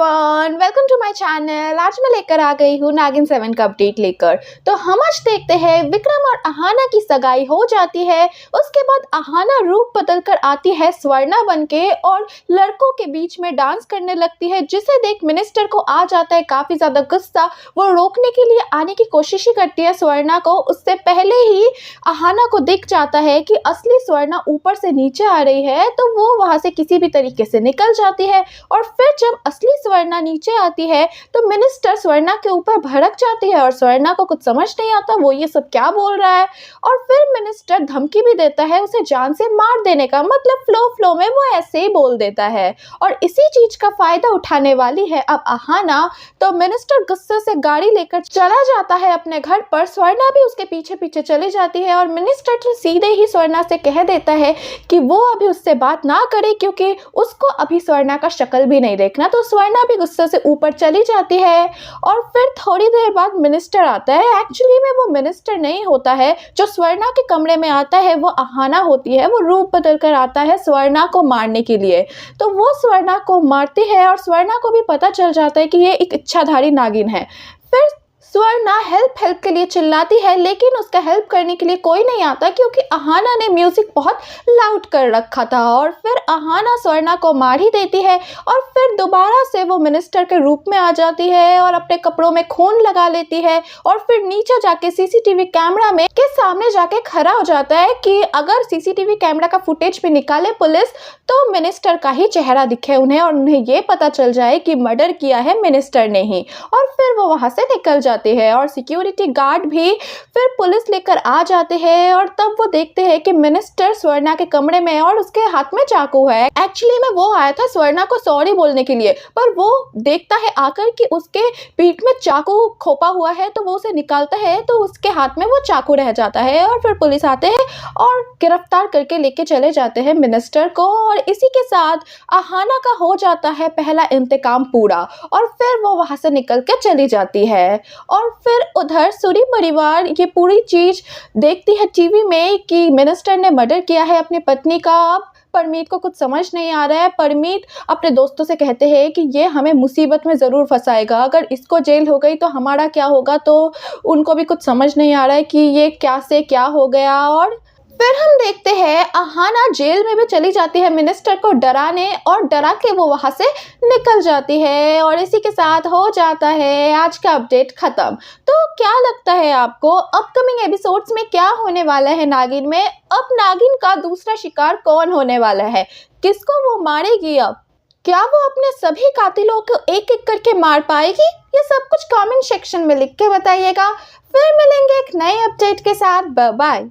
Everyone, welcome to my channel. आज मैं लेकर आ गई हूँ नागिन 7 का अपडेट लेकर। तो हम आज देखते हैं विक्रम और अहाना की सगाई हो जाती है। उसके बाद अहाना रूप बदल कर आती है स्वर्णा बनके और लड़कों के बीच में डांस करने लगती है, जिसे देख मिनिस्टर को आ जाता है काफ़ी ज़्यादा गुस्सा। वो रोकने के लिए आने की कोशिश ही करती है स्वर्णा को। उससे पहले ही अहाना को दिख जाता है कि असली स्वर्णा ऊपर से नीचे आ रही है, तो वो वहाँ से किसी भी तरीके से निकल जाती है। और फिर जब असली स्वर्णा नीचे आती है तो मिनिस्टर स्वर्णा के ऊपर भड़क जाती है और स्वर्णा को कुछ समझ नहीं आता वो ये सब क्या बोल रहा है। और फिर मिनिस्टर धमकी भी देता है उसे जान से मार देने का, मतलब फ्लो में वो ऐसे ही बोल देता है। और इसी चीज का फायदा उठाने वाली है अब अहाना। तो मिनिस्टर गुस्से से गाड़ी लेकर चला जाता है अपने घर पर। स्वर्णा भी उसके पीछे पीछे चली जाती है और मिनिस्टर तो सीधे ही स्वर्णा से कह देता है कि वो अभी उससे बात ना करे, क्योंकि उसको अभी स्वर्णा का शक्ल भी नहीं देखना। तो स्वर्णा भी गुस्से से ऊपर चली जाती है। और फिर थोड़ी देर बाद मिनिस्टर आता है। एक्चुअली में वो मिनिस्टर नहीं होता है, जो स्वर्णा के कमरे में आता है वो अहाना होती है। वो रूप बदल कर आता है स्वर्णा को मारने के लिए। तो वो स्वर्णा को मारती है और स्वर्णा को भी पता चल जाता है कि ये एक इच्छाधारी नागिन है। फिर स्वर्णा हेल्प के लिए चिल्लाती है, लेकिन उसका हेल्प करने के लिए कोई नहीं आता, क्योंकि अहाना ने म्यूजिक बहुत लाउड कर रखा था। और फिर अहाना स्वर्णा को मार ही देती है। और फिर दोबारा से वो मिनिस्टर के रूप में आ जाती है और अपने कपड़ों में खून लगा लेती है। और फिर नीचे जाके सीसीटीवी कैमरा में के सामने जाके खड़ा हो जाता है कि अगर सीसीटीवी कैमरा का फुटेज भी निकाले पुलिस, तो मिनिस्टर का ही चेहरा दिखे उन्हें और उन्हें ये पता चल जाए कि मर्डर किया है मिनिस्टर ने ही। और फिर वो वहाँ से निकल जाते है और सिक्योरिटी गार्ड भी फिर पुलिस लेकर आ जाते हैं। और तब वो देखते हैं कि मिनिस्टर स्वर्णा के कमरे में और उसके हाथ में चाकू है। एक्चुअली में वो आया था स्वर्णा को सॉरी बोलने के लिए, पर वो देखता है आकर कि उसके पीठ में चाकू खोपा हुआ है। तो वो उसे निकालता है तो उसके हाथ में वो चाकू रह जाता है। और फिर पुलिस आते हैं और गिरफ्तार करके लेके चले जाते हैं मिनिस्टर को। और इसी के साथ अहाना का हो जाता है पहला इंतकाम पूरा। और फिर वो वहां से निकल के चली जाती है। और फिर उधर सूरी परिवार ये पूरी चीज देखती है टीवी में कि मिनिस्टर ने मर्डर किया है अपनी पत्नी का। अब परमीत को कुछ समझ नहीं आ रहा है। परमीत अपने दोस्तों से कहते हैं कि ये हमें मुसीबत में ज़रूर फंसाएगा, अगर इसको जेल हो गई तो हमारा क्या होगा। तो उनको भी कुछ समझ नहीं आ रहा है कि ये क्या से क्या हो गया। और फिर हम देखते हैं अहाना जेल में भी चली जाती है मिनिस्टर को डराने, और डरा के वो वहां से निकल जाती है। और इसी के साथ हो जाता है आज का अपडेट खत्म। तो क्या लगता है आपको अपकमिंग एपिसोड्स में क्या होने वाला है नागिन में? अब नागिन का दूसरा शिकार कौन होने वाला है? किसको वो मारेगी? अब क्या वो अपने सभी कातिलों को एक एक करके मार पाएगी? ये सब कुछ कमेंट सेक्शन में लिख के बताइएगा। फिर मिलेंगे एक नए अपडेट के साथ। Bye bye.